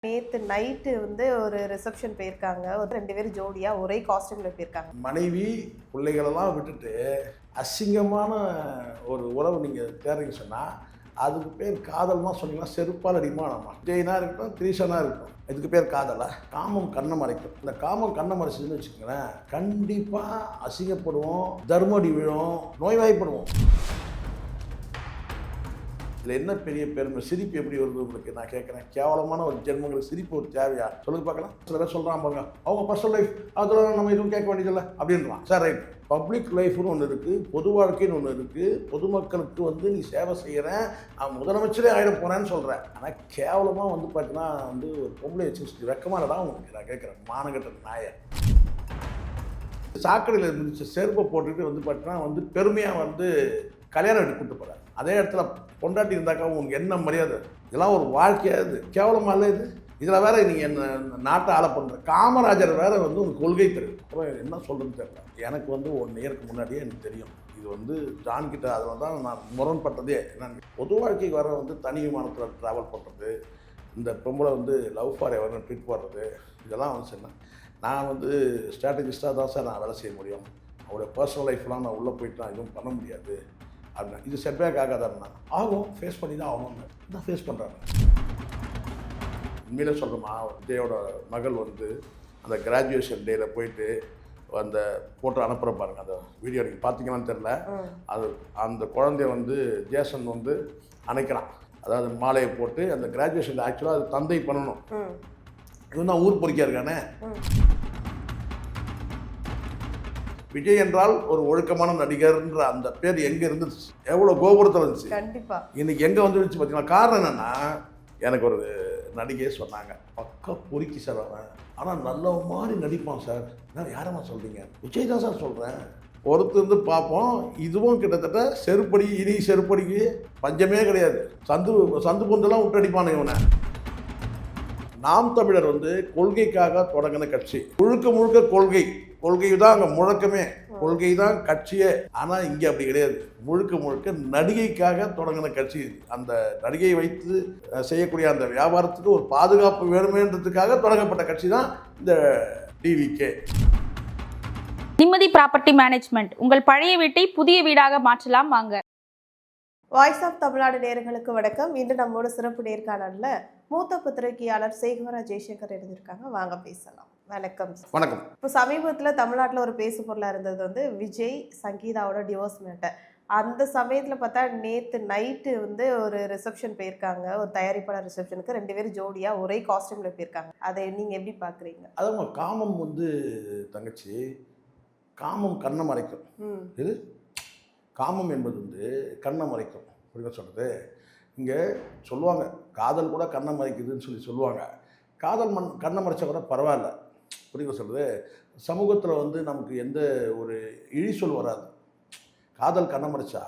நேத்து நைட்டு வந்து ஒரு ரிசப்ஷன் போயிருக்காங்க. ஒரு 2 பேரும் ஜோடியா ஒரே காஸ்டியூம்ல போயிருக்காங்க. மனைவி பிள்ளைகளெல்லாம் விட்டுட்டு அசிங்கமான ஒரு உறவு நீங்கள் தேர்றீங்க சொன்னால் அதுக்கு பேர் காதல்னா சொன்னீங்கன்னா செருப்பால் அடிமா நம்ம விஜய்னா இருக்கட்டும் திரிஷனா இருக்கட்டும் இதுக்கு பேர் காதலா? காமம் கண்ணை மறைக்கும். இந்த காமம் கண்ணை மறைச்சதுன்னு வச்சுக்கோங்களேன், கண்டிப்பாக அசிங்கப்படுவோம், தர்மடி விழும், நோய்வாய்ப்படுவோம். இதில் என்ன பெரிய பெருமை? சிரிப்பு எப்படி வருது உங்களுக்கு? நான் கேட்குறேன், கேவலமான ஒரு ஜென்மங்களுக்கு சிரிப்பு ஒரு தேவையா? சொல்லுங்க பார்க்கலாம். சில பேர் சொல்கிறான் பாருங்க, அவங்க பர்சனல் லைஃப் அதில் நம்ம எதுவும் கேட்க வேண்டியதில்லை அப்படின்றான். சார் ரைட், பப்ளிக் லைஃப்னு ஒன்று இருக்குது, பொது வாழ்க்கைன்னு ஒன்று இருக்குது. பொதுமக்களுக்கு வந்து நீ சேவை செய்கிறேன், நான் முதலமைச்சரே ஆகிட போகிறேன்னு சொல்கிறேன். ஆனால் கேவலமாக வந்து பார்த்தீங்கன்னா ஒரு பொம்பளை வச்சு வெக்கமாக தான் உங்களுக்கு நான் கேட்குறேன். மானகட்ட நாயை சாக்கடையில் இருந்துச்சு செருப்பை போட்டுட்டு பார்த்தீங்கன்னா பெருமையாக கல்யாணம் எடுத்து கூப்பிட்டு போகிறார். அதே இடத்துல பொண்டாட்டி இருந்தாக்கா உங்களுக்கு என்ன மரியாதை? இதெல்லாம் ஒரு வாழ்க்கையாது, கேவலமாக இல்லை இது? இதில் வேறு நீங்கள் என்ன நாட்டை ஆள பண்ணுற காமராஜர் வேறு ஒரு கொள்கை தெரியும். அப்புறம் என்ன சொல்கிறதுன்னு தெரியல. எனக்கு 1 இயருக்கு முன்னாடியே எனக்கு தெரியும் இது ஜான்கிட்ட. அதில் தான் நான் முரண்பட்டதே. என்னன்னு பொது வாழ்க்கைக்கு வர தனி விமானத்தில் ட்ராவல் பண்ணுறது, இந்த பொம்பளை லவ் ஃபார் எவர்னு ட்ரிப் போடுறது, இதெல்லாம் சொன்னேன். நான் ஸ்ட்ராட்டஜிஸ்டாக தான் சார் நான் வேலை செய்ய முடியும். அவருடைய பர்சனல் லைஃப்லாம் நான் உள்ளே போயிட்டு நான் எதுவும் பண்ண முடியாது அப்படின்னா, இது செட்பேக் ஆகாதான்னா ஆகும், ஃபேஸ் பண்ணி தான் ஆகணும்னு தான் ஃபேஸ் பண்ணுறாங்க. உண்மையிலே சொல்கிறோமா, விஜயோட மகள் அந்த கிராஜுவேஷன் டேயில் போயிட்டு அந்த ஃபோட்டோ அனுப்புகிற பாருங்க, அந்த வீடியோ நீங்கள் பார்த்தீங்கன்னான்னு தெரில. அது அந்த குழந்தைய ஜேசன் அணைக்கிறான். அதாவது மாலையை போட்டு அந்த கிராஜுவேஷன் ஆக்சுவலாக அது தந்தை பண்ணணும். இவன் தான் ஊர் பொறிக்கா இருக்கானே. விஜய் என்றால் ஒரு ஒழுக்கமான நடிகர்ன்ற அந்த பேர் எங்கே இருந்துச்சு? எவ்வளோ கோபுரத்தில் இருந்துச்சு. கண்டிப்பாக இன்னைக்கு எங்கே வந்துருச்சு பார்த்தீங்கன்னா, காரணம் என்னென்னா, எனக்கு ஒரு நடிகையே சொன்னாங்க, பக்கா பொறுக்கி சார் அவன், ஆனால் நல்ல மாதிரி நடிப்பான் சார். நான் யாரம்மா சொல்கிறீங்க? விஜய் தான் சார் சொல்கிறேன். பொறுத்து பார்ப்போம். இதுவும் கிட்டத்தட்ட செருப்படி, இனி செருப்படிக்கு பஞ்சமே கிடையாது. சந்து பொந்தெல்லாம் விட்டடிப்பான இவனை. நாம் தமிழர் கொள்கைக்காக தொடங்கின கட்சி. முழுக்க கொள்கை தான் அங்கே முழக்கமே, கொள்கை தான் கட்சியே. ஆனால் இங்கே அப்படி கிடையாது. முழுக்க நடிகைக்காக தொடங்கின கட்சி. அந்த நடிகையை வைத்து செய்யக்கூடிய அந்த வியாபாரத்துக்கு ஒரு பாதுகாப்பு வேணுமேன்றதுக்காக தொடங்கப்பட்ட கட்சி தான் இந்த டிவிகே. நிம்மதி ப்ராப்பர்ட்டி மேனேஜ்மெண்ட், உங்கள் பழைய வீட்டை புதிய வீடாக மாற்றலாம் வாங்க. வாய்ஸ் ஆஃப் தமிழ்நாடு நேயர்களுக்கு வணக்கம். இன்று நம்மோட சிறப்பு நேர்காணலில் மூத்த பத்திரிகையாளர் சேகுவரா ஜெய்சங்கர் இருந்திருக்காங்க. வாங்க பேசலாம். வணக்கம். வணக்கம். இப்போ சமீபத்தில் தமிழ்நாட்டில் ஒரு பேசு பொருளாக இருந்தது விஜய் சங்கீதாவோட டிவோர்ஸ் மேட்டர். அந்த சமயத்தில் பார்த்தா நேற்று நைட்டு ஒரு ரிசப்ஷன் போயிருக்காங்க. ஒரு தயாரிப்பாளர் ரிசப்ஷனுக்கு 2 பேரும் ஜோடியாக ஒரே காஸ்டியூமில் போயிருக்காங்க. அதை நீங்கள் எப்படி பார்க்குறீங்க? அதான் காமம் தங்கச்சி, காமம் கண்ணை மறைக்கும். இது காமம் என்பது கண்ணை மறைக்கும். புரியுதா சொல்கிறது? இங்கே சொல்லுவாங்க, காதல் கூட கண்ணை மறைக்குதுன்னு சொல்லுவாங்க. காதல் கண்ணை மறைச்சா கூட பரவாயில்ல. புரியுதா சொல்கிறது? சமூகத்தில் நமக்கு எந்த ஒரு இழிசொல் வராது. காதல் கண்ணை மறைச்சா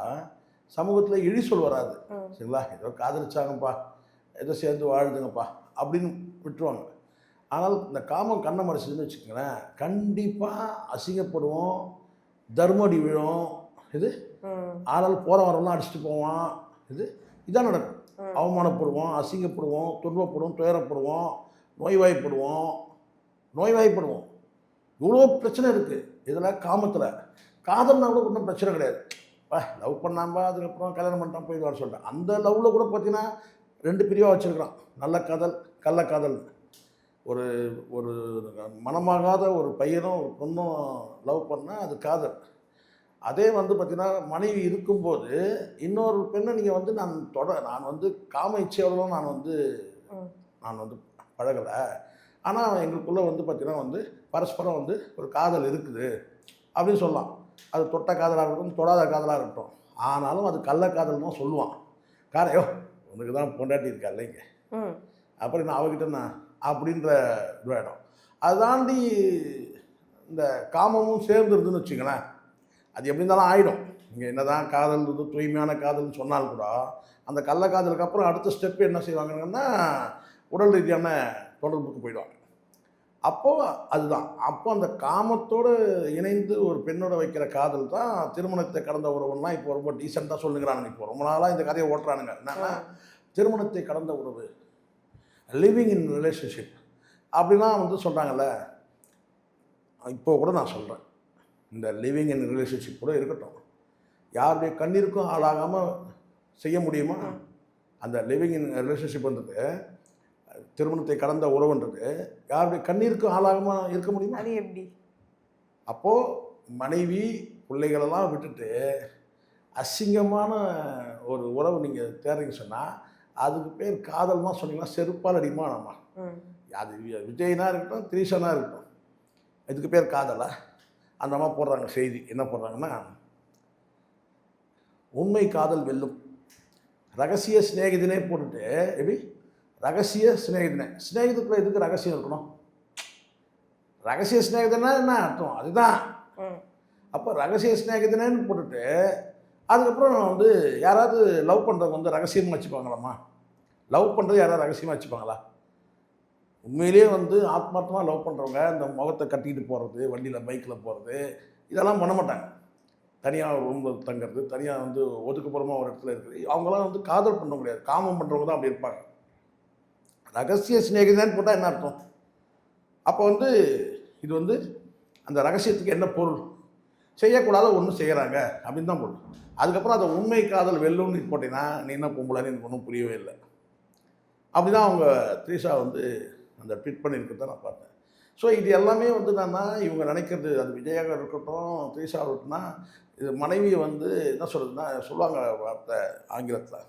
சமூகத்தில் இழிசொல் வராது. சரிங்களா? ஏதோ காதலிச்சாங்கப்பா, ஏதோ சேர்ந்து வாழுதுங்கப்பா அப்படின்னு விட்டுருவாங்க. ஆனால் இந்த காமம் கண்ணை மறைச்சதுன்னு வச்சுக்கோங்களேன், கண்டிப்பாக அசிங்கப்படுவோம், தர்மடி விழும். இது ஆளால் போகிற வரலாம் அடிச்சுட்டு போவான். இதான் நடக்கும். அவமானப்படுவோம், அசிங்கப்படுவோம், துன்பப்படுவோம், துயரப்படுவோம், நோய்வாய்ப்படுவோம். இவ்வளோ பிரச்சனை இருக்குது இதில். காமத்தில் காதல்னா கூட ஒன்றும் பிரச்சனை கிடையாது. லவ் பண்ணாம்பா, அதுக்கப்புறம் கல்யாணம் பண்ணிட்டான் போயிடுவான்னு சொல்லிட்டேன். அந்த லவ்வில் கூட பார்த்தீங்கன்னா 2 பிரிவாக வச்சுருக்கிறான். நல்ல காதல், கள்ளக்காதல். ஒரு ஒரு மனமாகாத ஒரு பையனும் ஒரு பொண்ணும் லவ் பண்ணால் அது காதல். அதே பார்த்திங்கன்னா மனைவி இருக்கும்போது இன்னொரு பெண்ணை நீங்கள் நான் காம இச்சையோடலாம் நான் பழகலை. ஆனால் எங்களுக்குள்ளே பார்த்திங்கன்னா பரஸ்பரம் ஒரு காதல் இருக்குது அப்படின்னு சொல்லலாம். அது தொட்ட காதலாக இருக்கட்டும், தொடாத காதலாக இருக்கட்டும். ஆனாலும் அது கள்ளக்காதல் தான் சொல்லுவான். காரையோ உனக்கு தான் பொண்டாட்டி இருக்கா இல்லைங்க, அப்புறம் நான் அவகிட்ட நான் அப்படின்ற இதுவாகிடும். அதை தாண்டி இந்த காமமும் சேர்ந்துருதுன்னு வச்சுங்களேன், அது எப்படி இருந்தாலும் ஆகிடும். நீங்கள் என்ன தான் காதல் தூய்மையான காதல்னு சொன்னால் கூட அந்த கள்ளக்காதலுக்கு அப்புறம் அடுத்த ஸ்டெப்பு என்ன செய்வாங்கன்னா உடல் ரீதியான தொடர்புக்கு போயிடுவாங்க. அப்போது அதுதான் அந்த காமத்தோடு இணைந்து ஒரு பெண்ணோட வைக்கிற காதல் தான் திருமணத்தை கடந்த உறவுன்னா இப்போ ரொம்ப டீசெண்டாக சொல்லுங்கிறானுங்க. இப்போ ரொம்ப நாளாக இந்த கதையை ஓட்டுறானுங்க. என்னன்னா திருமணத்தை கடந்த உறவு, லிவிங் இன் ரிலேஷன்ஷிப் அப்படிலாம் வந்து சொல்கிறாங்கல்ல, இப்போ கூட நான் சொல்கிறேன், இந்த லிவிங் இன் ரிலேஷன்ஷிப் கூட இருக்கட்டும், யாருடைய கண்ணீருக்கும் ஆளாகாமல் செய்ய முடியுமா? அந்த லிவிங் இன் ரிலேஷன்ஷிப்ன்றது, திருமணத்தை கடந்த உறவுன்றது யாருடைய கண்ணீருக்கும் ஆளாகாமல் இருக்க முடியுமா? அது எப்படி? அப்போது மனைவி பிள்ளைகளெல்லாம் விட்டுட்டு அசிங்கமான ஒரு உறவு நீங்கள் தேர்றீங்க சொன்னால் அதுக்கு பேர் காதல் தான் சொன்னீங்கன்னா செருப்பால் அடிமா நம்ம. அது விஜய்னா இருக்கட்டும், திரிஷனா இருக்கட்டும், இதுக்கு பேர் காதலா? அந்த அம்மா போடுறாங்க செய்தி, என்ன போடுறாங்கன்னா, உண்மை காதல் வெல்லும், ரகசிய சிநேகிதனே போட்டுட்டு, எப்படி ரகசிய சிநேகிதனே, சிநேகிதத்துக்குள்ள எதுக்கு ரகசியம் இருக்கணும்? ரகசிய சிநேகிதனா என்ன அர்த்தம்? அதுதான். அப்போ ரகசிய சிநேகிதனேன்னு போட்டுட்டு அதுக்கப்புறம் வந்து யாராவது லவ் பண்ணுறவங்க வந்து ரகசியமாக வச்சுப்பாங்களாம்மா? லவ் பண்ணுறது யாராவது ரகசியமாக வச்சுப்பாங்களா? உண்மையிலேயே வந்து ஆத்மார்த்தமாக லவ் பண்ணுறவங்க இந்த முகத்தை கட்டிக்கிட்டு போகிறது, வண்டியில் பைக்கில் போகிறது, இதெல்லாம் பண்ண மாட்டாங்க. தனியாக ரூமில் தங்கிறது, தனியாக வந்து ஒதுக்குப்புறமாக ஒரு இடத்துல இருக்குது, அவங்களாம் வந்து காதல் பண்ண முடியாது, காமம் பண்ணுறவங்க தான் அப்படி இருப்பாங்க. ரகசிய சிநேகிதன்னு போட்டால் என்ன அர்த்தம்? அப்போ வந்து இது வந்து அந்த ரகசியத்துக்கு என்ன பொருள்? செய்யக்கூடாத ஒன்றும் செய்கிறாங்க அப்படின்னு தான் பொருள். அதுக்கப்புறம் அதை உண்மை காதல் வெல்லும்னு போட்டீங்கன்னா நீ என்ன பொம்பளைன்னு எனக்கு ஒன்றும் புரியவே இல்லை. அப்படி தான் அவங்க த்ரீஷா வந்து அந்த ட்வீட் பண்ணியிருக்கிறத நான் பார்த்தேன். ஸோ இது எல்லாமே வந்து என்னன்னா, இவங்க நினைக்கிறது, அது விஜயாக இருக்கட்டும், த்ரீஷா இருக்கட்டும்னா, இது மனைவியை வந்து என்ன சொல்கிறதுன்னா, சொல்லுவாங்க வார்த்தை ஆங்கிலத்தில்,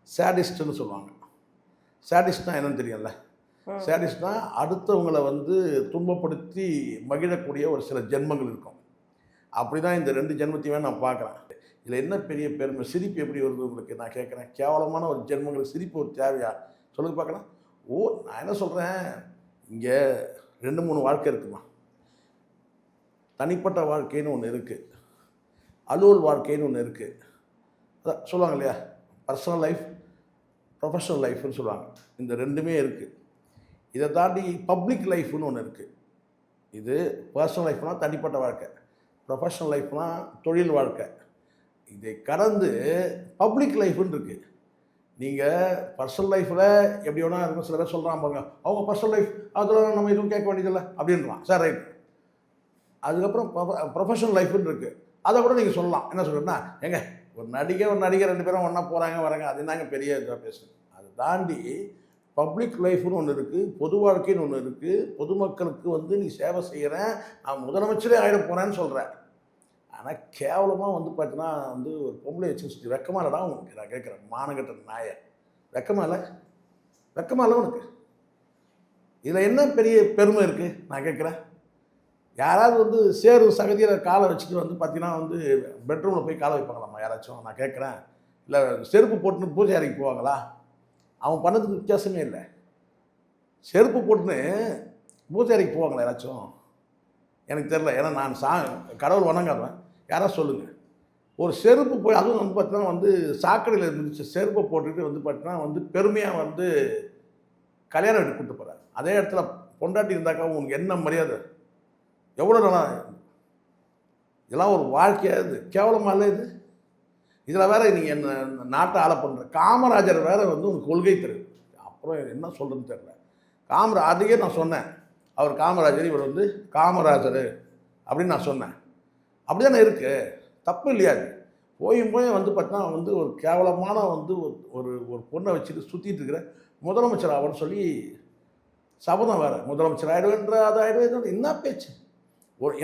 சேடிஸ்ட்டுன்னு சொல்லுவாங்க. சேடிஸ்ட்னா என்னன்னு தெரியல. சேடிஸ்ட்னா அடுத்தவங்களை வந்து துன்பப்படுத்தி மகிழக்கூடிய ஒரு சில ஜென்மங்கள் இருக்கும். அப்படி தான் இந்த 2 ஜென்மத்தையுமே நான் பார்க்குறேன். இதில் என்ன பெரிய பெருமை? சிரிப்பு எப்படி வருது உங்களுக்கு? நான் கேட்குறேன், கேவலமான ஒரு ஜென்மங்களுக்கு சிரிப்பு ஒரு தேவையா? சொல்லுங்க பார்க்கலாம். நான் என்ன சொல்கிறேன், இங்கே 2-3 வாழ்க்கை இருக்குமா. தனிப்பட்ட வாழ்க்கைன்னு ஒன்று இருக்குது, அலுவல் வாழ்க்கைன்னு ஒன்று இருக்குது. அதான் சொல்லுவாங்க இல்லையா, பர்சனல் லைஃப், ப்ரொஃபஷனல் லைஃப்னு சொல்லுவாங்க. இந்த 2மே இருக்குது. இதை தாண்டி பப்ளிக் லைஃப்னு ஒன்று இருக்குது. இது பர்சனல் லைஃப்னால் தனிப்பட்ட வாழ்க்கை, ப்ரொஃபஷனல் லைஃப்னால் தொழில் வாழ்க்கை. இதை கடந்து பப்ளிக் லைஃப்னு இருக்குது. நீங்கள் பர்சனல் லைஃப்பில் எப்படி வேணால் இருக்கும். சில பேர் சொல்கிறான் பாருங்க, அவங்க பர்சனல் லைஃப் அதில் நம்ம எதுவும் கேட்க வேண்டியதில்லை அப்படின்றான். Sir right. அதுக்கப்புறம் ப்ரொஃபஷனல் லைஃப்னு இருக்குது. அதை கூட நீங்கள் சொல்லலாம். என்ன சொல்கிறேன்னா, எங்க ஒரு நடிகை 2 பேரும் ஒன்றா போகிறாங்க வராங்க, அது என்னங்க பெரிய இதாக பேசுகிறேன். அதை தாண்டி பப்ளிக் லைஃப்னு ஒன்று இருக்குது, பொது வாழ்க்கைன்னு ஒன்று இருக்குது. பொதுமக்களுக்கு வந்து நீ சேவை செய்கிறேன், நான் முதலமைச்சரே ஆகிட போகிறேன்னு சொல்கிறேன். ஆனால் கேவலமாக வந்து பார்த்தீங்கன்னா வந்து ஒரு பொம்பளை வச்சு சுற்றி வெக்கமாக இல்லடா உனக்கு? நான் கேட்குறேன், மானகட்ட நாயை, வெக்கமா இல்லை? வெக்கமா இல்லை உனக்கு? இதில் என்ன பெரிய பெருமை இருக்குது நான் கேட்குறேன்? யாராவது வந்து சேரு சகதியில் காலை வச்சுட்டு வந்து பார்த்தீங்கன்னா வந்து பெட்ரூமில் போய் காலை வைப்பாங்களாம்மா யாராச்சும்? நான் கேட்குறேன். இல்லை செருப்பு போட்டுன்னு பூஜை அறைக்கு போவாங்களா? அவன் பண்ணதுக்கு வித்தியாசமே இல்லை. செருப்பு போட்டுன்னு பூஜை அறைக்கு போவாங்களா யாராச்சும்? எனக்கு தெரில. ஏன்னா நான் கடவுள் வணங்காதவன். யாராவது சொல்லுங்கள். ஒரு செருப்பு போய், அதுவும் வந்து பார்த்தீங்கன்னா வந்து சாக்கடையில் இருந்துச்சு செருப்பை போட்டுக்கிட்டு வந்து பார்த்தீங்கன்னா வந்து பெருமையாக வந்து கல்யாணம் எடுத்து கூப்பிட்டு போகிறார். அதே இடத்துல பொண்டாட்டி இருந்தாக்கா உனக்கு என்ன மரியாதை? எவ்வளோ நல்லா இதெல்லாம் ஒரு வாழ்க்கையாக? இது கேவலமாக இல்லை இது? இதில் வேறு நீங்கள் என்ன நாட்டை ஆள பண்ணுற காமராஜர் வேறு வந்து உனக்கு கொள்கை தெரியும். அப்புறம் என்ன சொல்கிறதுன்னு தெரியல. அதையே நான் சொன்னேன், அவர் காமராஜர், இவர் வந்து காமராஜர் அப்படின்னு நான் சொன்னேன். அப்படி தானே இருக்குது, தப்பு இல்லையா? அது போய் வந்து பார்த்தீங்கன்னா வந்து ஒரு கேவலமான வந்து ஒரு ஒரு பொண்ணை வச்சுட்டு சுற்றிட்டு இருக்கிற முதலமைச்சர் ஆகணும்னு சொல்லி சபதம் வேறு, முதலமைச்சர் ஆகிடுவேன்ற அது ஆகிடுவேன். என்ன பேச்சு?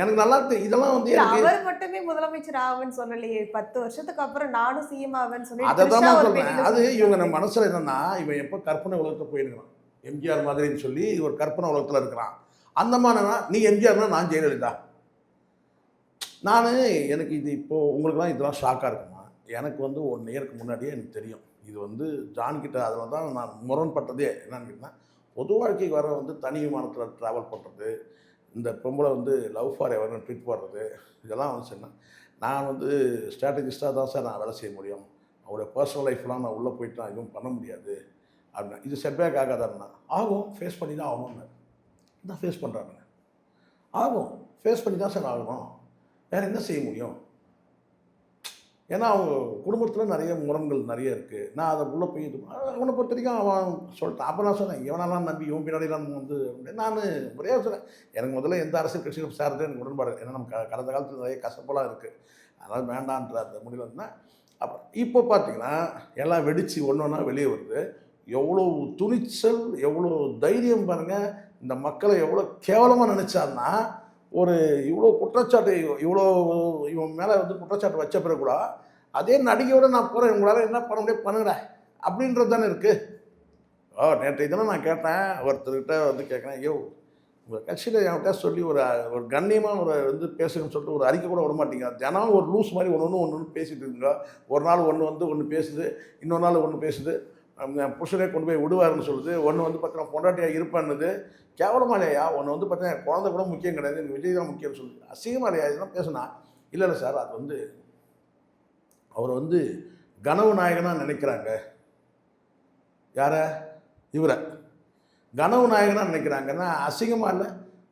எனக்கு நல்லா இதெல்லாம் வந்து அவர் மட்டுமே முதலமைச்சர் ஆவேன்னு சொல்லலையே, 10 வருஷத்துக்கு அப்புறம் நானும் சிஎம் ஆவேன்னு சொல்லி அதை தான் நான் சொல்கிறேன். அது இவங்க நம்ம மனசில் என்னன்னா, இவன் எப்போ கற்பனை உலகத்தை போயிருக்கிறான், எம்ஜிஆர் மாதிரின்னு சொல்லி ஒரு கற்பனை உலகத்தில் இருக்கிறான். அந்த மாதிரினா நீ எம்ஜிஆர்னா நான் ஜெயலலிதா. எனக்கு இது இப்போது உங்களுக்குலாம் இதெல்லாம் ஷாக்காக இருக்குமா? எனக்கு வந்து 1 இயருக்கு முன்னாடியே எனக்கு தெரியும். இது வந்து ஜான்கிட்ட அதில் தான் நான் முரண்பட்டதே. என்னன்னு கேட்டால், பொது வாழ்க்கைக்கு வர வந்து தனி விமானத்தில் ட்ராவல் பண்ணுறது, இந்த பொம்பளை வந்து லவ் ஃபார் எவர்னு ட்வீட் போடுறது, இதெல்லாம் வந்து சொன்னேன். நான் வந்து ஸ்ட்ராட்டஜிஸ்ட்டாக தான் சார் நான் வேலை செய்ய முடியும், அவருடைய பர்சனல் லைஃப்லாம் நான் உள்ளே போயிட்டு நான் எதுவும் பண்ண முடியாது அப்படின்னா. இது செட்பேக் ஆகாதாருன்னா ஆகும், ஃபேஸ் பண்ணி தான் ஆகணும்னு தான் ஃபேஸ் பண்ணுறாங்க. ஆகும், ஃபேஸ் பண்ணி தான் சார் ஆகணும், வேறு என்ன செய்ய முடியும்? ஏன்னா அவங்க குடும்பத்தில் நிறைய முரண்கள் நிறைய இருக்குது. நான் அதை உள்ளே போய் அவனை பொறுத்த வரைக்கும் அவன் சொல்லிட்டான். அப்போ நான் சொன்னேன், இவனெல்லாம் நம்பி இவன் பின்னாடிலாம் வந்து நான் ஒரே சொன்னேன், எனக்கு முதல்ல எந்த அரசியல் கட்சியும் சார்றது எனக்கு உடன்பாடு. ஏன்னா நம்ம கடந்த காலத்தில் நிறைய கசப்பெல்லாம் இருக்குது, அதனால் வேண்டான்ற அந்த முடிவில் இருந்தேன். அப்புறம் இப்போ பார்த்தீங்கன்னா எல்லாம் வெடித்து ஒன்று ஒன்றா வெளியே வருது. எவ்வளோ துணிச்சல், எவ்வளோ தைரியம் பாருங்கள். இந்த மக்களை எவ்வளோ கேவலமாக நினச்சாருன்னா, ஒரு இவ்வளோ குற்றச்சாட்டு, இவ்வளோ இவன் மேலே வந்து குற்றச்சாட்டு வச்ச பிறகு கூட அதே நடிகையோடு நான் போகிறேன், உங்களால் என்ன பண்ண முடியும் பண்ணுங்கடா அப்படின்றது தானே இருக்குது. நேற்றைய தினம் நான் கேட்டேன், ஒருத்தர்கிட்ட வந்து கேட்குறேன், ஐயோ உங்கள் கட்சியில் என்கிட்ட சொல்லி ஒரு கண்ணியமாக ஒரு வந்து பேசுங்கன்னு சொல்லிட்டு ஒரு அறிக்கை கூட விட மாட்டீங்க. தினம் ஒரு லூஸ் மாதிரி ஒன்று பேசிகிட்டு இருக்குங்க. ஒரு நாள் ஒன்று பேசுது, இன்னொரு நாள் ஒன்று பேசுது, புருஷனே கொண்டு போய் விடுவாருன்னு சொல்லுது, ஒன்று வந்து பார்த்தீங்கன்னா பொண்டாட்டியாக இருப்பான்னுது. கேவலமா இல்லையா? ஒன்று வந்து பார்த்தீங்கன்னா குழந்தை கூட முக்கியம் கிடையாது, எனக்கு விஜய் தான் முக்கியம்னு சொல்லுது. அசிங்கமா இல்லையா இதெல்லாம் பேசுனா? இல்லை சார், அது வந்து அவர் வந்து கனவு நாயகனாக நினைக்கிறாங்க. யாரை? இவரை கனவு நாயகனாக நினைக்கிறாங்கன்னா அசிங்கமாக இல்லை?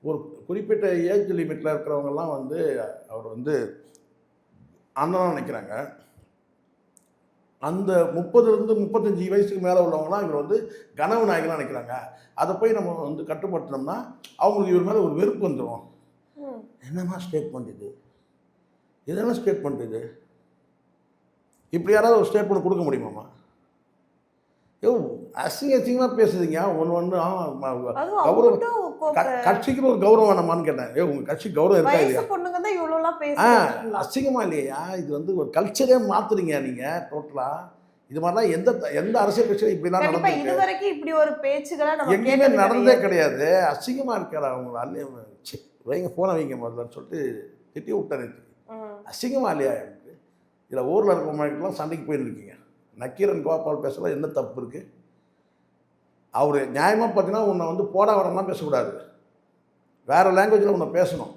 ஒரு குறிப்பிட்ட ஏஜ் லிமிட்டில் இருக்கிறவங்கெல்லாம் வந்து அவர் வந்து அண்ணனாக நினைக்கிறாங்க. அந்த 30லேருந்து 35 வயசுக்கு மேலே உள்ளவங்களாம் இவர் வந்து கனவு நாயகனாக நினைக்கிறாங்க. அதை போய் நம்ம வந்து கட்டுப்படுத்தினோம்னா அவங்களுக்கு இவர் மேலே ஒரு வெறுப்பு வந்துடும். என்னம்மா ஸ்டேட்மெண்ட் இது? இதெல்லாம் ஸ்டேட்மெண்ட் இது? இப்படி யாராவது ஒரு ஸ்டேட்மெண்ட் கொடுக்க முடியுமாம்மா? அசிங்கமாக பேசுறீங்க. ஒன்று கௌரவம், கட்சிக்கு ஒரு கௌரவம் வேணாமான்னு கேட்டேன். உங்கள் கட்சி கௌரவம் இருக்கா இல்லையா? அசிங்கமா இல்லையா? இது வந்து ஒரு கல்ச்சரே மாத்துறீங்க நீங்கள் டோட்டலாக. இது மாதிரிலாம் எந்த அரசியல் கட்சியும் இப்படிலாம் நடந்து இப்படி ஒரு பேச்சுகளை எங்கேயுமே நடந்தே கிடையாது. அசிங்கமாக இருக்காரா அவங்களால? வைங்க போன வைங்க முதல்லன்னு சொல்லிட்டு திட்டி விட்டாரு. அசிங்கமா இல்லையா? எனக்கு இதில் ஊரில் இருக்கிற மாதிரிலாம் சண்டைக்கு போயிருக்கீங்க. நக்கீரன் கோபால் பேசலாம் என்ன தப்பு இருக்குது? அவர் நியாயமாக பார்த்தீங்கன்னா உன்னை வந்து போடா வரலாம் பேசக்கூடாது, வேறு லாங்குவேஜில் உன்னை பேசணும்.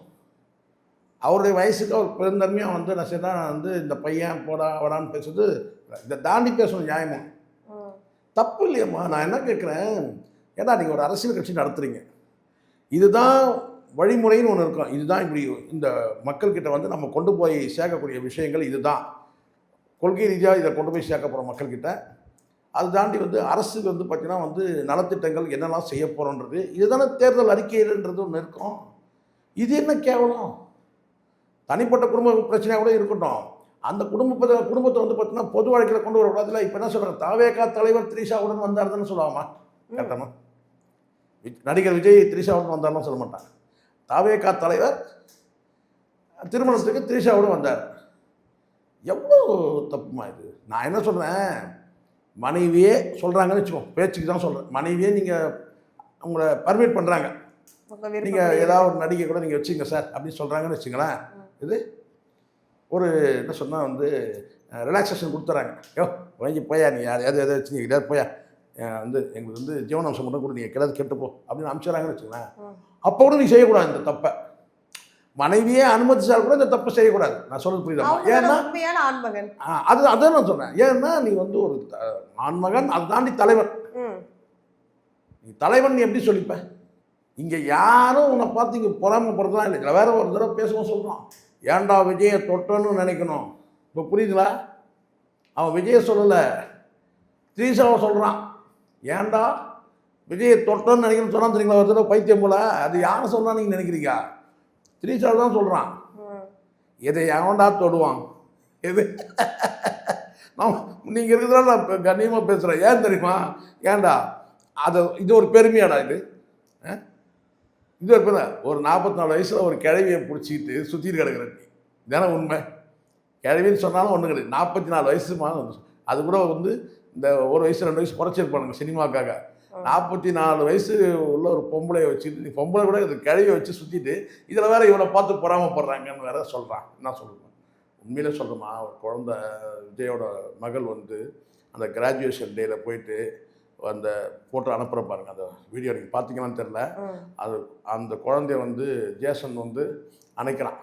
அவருடைய வயசுக்கு அவர் பெருந்தன்மையாக வந்து நான் சரி வந்து இந்த பையன் போடா வடான்னு பேசுறது இதை தாண்டி பேசணும். நியாயமாக தப்பு இல்லையம்மா. நான் என்ன கேட்குறேன், ஏன்னா நீங்கள் ஒரு அரசியல் கட்சி நடத்துகிறீங்க, இதுதான் வழிமுறைன்னு ஒன்று இருக்கும். இதுதான் இப்படி இந்த மக்கள்கிட்ட வந்து நம்ம கொண்டு போய் சேர்க்கக்கூடிய விஷயங்கள், இதுதான் கொள்கை ரீதியாக இதை கொண்டு போய் சேர்க்க போகிறோம் மக்கள்கிட்ட. அதை தாண்டி வந்து அரசுக்கு வந்து பார்த்திங்கன்னா வந்து நலத்திட்டங்கள் என்னெல்லாம் செய்ய போகிறோன்றது, இதுதானே தேர்தல் அறிக்கைன்றது ஒன்று இருக்கும். இது என்ன கேவலம்? தனிப்பட்ட குடும்ப பிரச்சனையாக கூட இருக்கட்டும், அந்த குடும்பத்தை வந்து பார்த்தீங்கன்னா பொது வாழ்க்கையில் கொண்டு வரக்கூடாதுல. இப்போ என்ன சொல்கிறாங்க, தாவேகா தலைவர் திரிஷாவுடன் வந்தார்தான்னு சொல்லுவாமா? கரெக்டாமா? நடிகர் விஜய் திரிஷாவுடன் வந்தார்னு சொல்ல மாட்டாங்க. தாவேகா தலைவர் திருமணத்துக்கு திரிஷாவுடன் வந்தார். எவ்வளோ தப்புமா இது? நான் என்ன சொல்கிறேன், மனைவியே சொல்கிறாங்கன்னு வச்சுக்கோங்க, பேச்சுக்கு தான் சொல்கிறேன். மனைவியே நீங்கள் உங்களை பர்மிட் பண்ணுறாங்க, நீங்கள் ஏதாவது ஒரு நடிகை கூட நீங்கள் வச்சுங்க சார் அப்படின்னு சொல்கிறாங்கன்னு வச்சுங்களேன். இது ஒரு என்ன சொன்னால் வந்து ரிலாக்ஸேஷன் கொடுத்துறாங்க. வாங்கி போயா நீ யாரையாவது எதை வச்சு நீங்கள் கிடையாது போயா, வந்து எங்களுக்கு வந்து ஜீவனாம்சம் மட்டும் கூட நீங்கள் கிடையாது கெட்டுப்போ அப்படின்னு அனுப்பிச்சுறாங்கன்னு வச்சுங்களேன். அப்போ கூட நீ செய்யக்கூடாது இந்த தப்பை. மனைவியே அனுமதிச்சால் கூட இந்த தப்பு செய்யக்கூடாது. நான் சொல்றது புரியுதா? ஏன்னா ஆண்மகன் அதான் நான் சொன்னேன். ஏன்னா நீ வந்து ஒரு ஆண்மகன், அதை தாண்டி தலைவன். நீ தலைவன் நீ எப்படி சொல்லிப்ப? இங்கே யாரும் உன்னை பார்த்து இங்கே பொறாமப்படுறதுலாம் இல்லை. வேற ஒரு தடவை பேசவும் சொல்கிறான், ஏன்டா விஜயை தொட்டன்னு நினைக்கணும். இப்போ புரியுதுங்களா? அவன் விஜயை சொல்லலை, திரிஷாவை சொல்கிறான். ஏன்டா விஜயை தொட்டன்னு நினைக்கணும்னு சொன்னான் தெரியுங்களா? ஒரு தடவை பைத்தியம் போல. அது யாரை சொன்னா நீங்கள் நினைக்கிறீங்க? திரிஷாவை தான் சொல்கிறான். எதை எவன்டா தொடுவான்? எது நீங்கள் இருக்கிறதால நான் கண்ணியமாக பேசுகிறேன். ஏன் தெரியுமா? ஏன்டா இது ஒரு பெருமையாடா? இது ஒரு பெருமை. ஒரு 44 வயசில் ஒரு கிழவியை பிடிச்சிக்கிட்டு சுற்றிட்டு கிடக்குற நீ தானே உண்மை. கிழவின்னு சொன்னாலும் ஒன்றும் கிடையாது. 44 வயசுமா, அது கூட வந்து இந்த ஒரு வயசு 2 வயசு குறைச்சிருப்பானுங்க சினிமாக்காக. 44 வயசு உள்ள ஒரு பொம்பளையை வச்சுட்டு, நீ பொம்பளை கூட இது கிழவியை வச்சு சுற்றிட்டு இதில் வேறு இவனை பார்த்து பொறாமப்படுறாங்கன்னு வேற சொல்கிறான். என்ன சொல்லுவேன்? உண்மையிலே சொல்கிறோமா, ஒரு குழந்தை விஜயோட மகள் வந்து அந்த கிராஜுவேஷன் டேயில் போயிட்டு அந்த ஃபோட்டோ அனுப்புகிற பாருங்க, அந்த வீடியோ நீங்கள் பார்த்தீங்களான்னு தெரில. அது அந்த குழந்தைய வந்து ஜேசன் வந்து அணைக்கிறான்.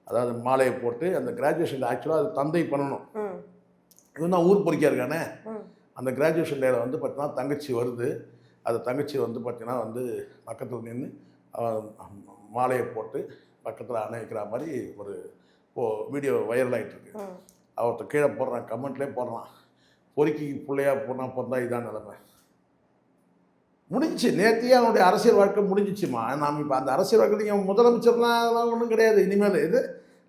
அதாவது மாலையை போட்டு அந்த கிராஜுவேஷன் ஆக்சுவலாக அது தந்தை பண்ணணும். இவன் தான் ஊர் பொறிக்கா இருக்கானே. அந்த கிராஜுவேஷன் டேயில் வந்து பார்த்தீங்கன்னா தங்கச்சி வருது. அது தங்கச்சி வந்து பார்த்தீங்கன்னா வந்து பக்கத்தில் நின்று மாலையை போட்டு பக்கத்தில் அணைக்கிற மாதிரி ஒரு வீடியோ வைரல் ஆகிட்டு இருக்கு. ஒருத்தன் கீழே போடுறான், கமெண்ட்லேயே போடுறான், பொறுக்கி பிள்ளையா பொண்ணா பிறந்தா இதான் நிலைமை. முடிஞ்சிச்சு, நேற்றையே அவனுடைய அரசியல் வாழ்க்கை முடிஞ்சிச்சுமா. நாம் இப்போ அந்த அரசியல் வாழ்க்கை நீங்கள் முதலமைச்சர்லாம் அதெல்லாம் ஒன்றும் கிடையாது. இனிமேல் இது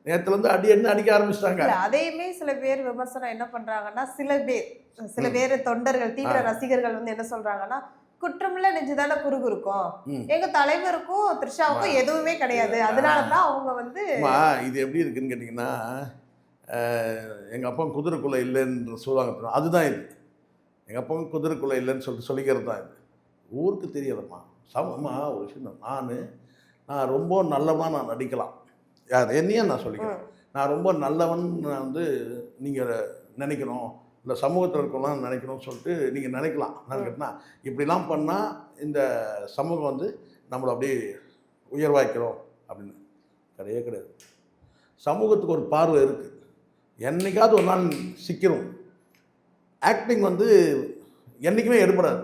நேற்றுலேருந்து அடிக்க ஆரம்பிச்சிட்டாங்க. அதையுமே சில பேர் விமர்சனம் என்ன பண்றாங்கன்னா, சில பேர் தொண்டர்கள், தீவிர ரசிகர்கள் வந்து என்ன சொல்றாங்கன்னா, குற்றமில்ல நெஞ்சுதானே குறுகுறுக்கும், எங்க தலைவருக்கும் த்ரிஷாவுக்கும் எதுவுமே கிடையாது, அதனாலதான் அவங்க வந்து. இது எப்படி இருக்குன்னு கேட்டிங்கன்னா, எங்கள் அப்பா குதிரைக்குள்ளே இல்லைன்னு சொல்லுவாங்க, அதுதான் இது. எங்கள் அப்பா குதிரைக்குள்ளே இல்லைன்னு சொல்லிக்கிறது தான் இது. ஊருக்கு தெரியலம்மா. சமமா ஒரு விஷயம், நான் ரொம்ப நல்லவனாக நான் நடிக்கலாம், யார் என்னையே நான் சொல்லிக்கிறேன். நான் ரொம்ப நல்லவன் நான் வந்து நீங்கள் நினைக்கணும், இல்லை சமூகத்தில் இருக்கலாம் நினைக்கணும்னு சொல்லிட்டு நீங்கள் நினைக்கலாம். நான் கேட்டால் இப்படிலாம் பண்ணால் இந்த சமூகம் வந்து நம்மளை அப்படியே உயர்வாக்கிறோம் அப்படின்னு கிடையவே கிடையாது. சமூகத்துக்கு ஒரு பார்வை இருக்குது, என்றைக்காவது ஒரு நாள் சிக்கிறோம். ஆக்டிங் வந்து என்றைக்குமே எடுபடாது.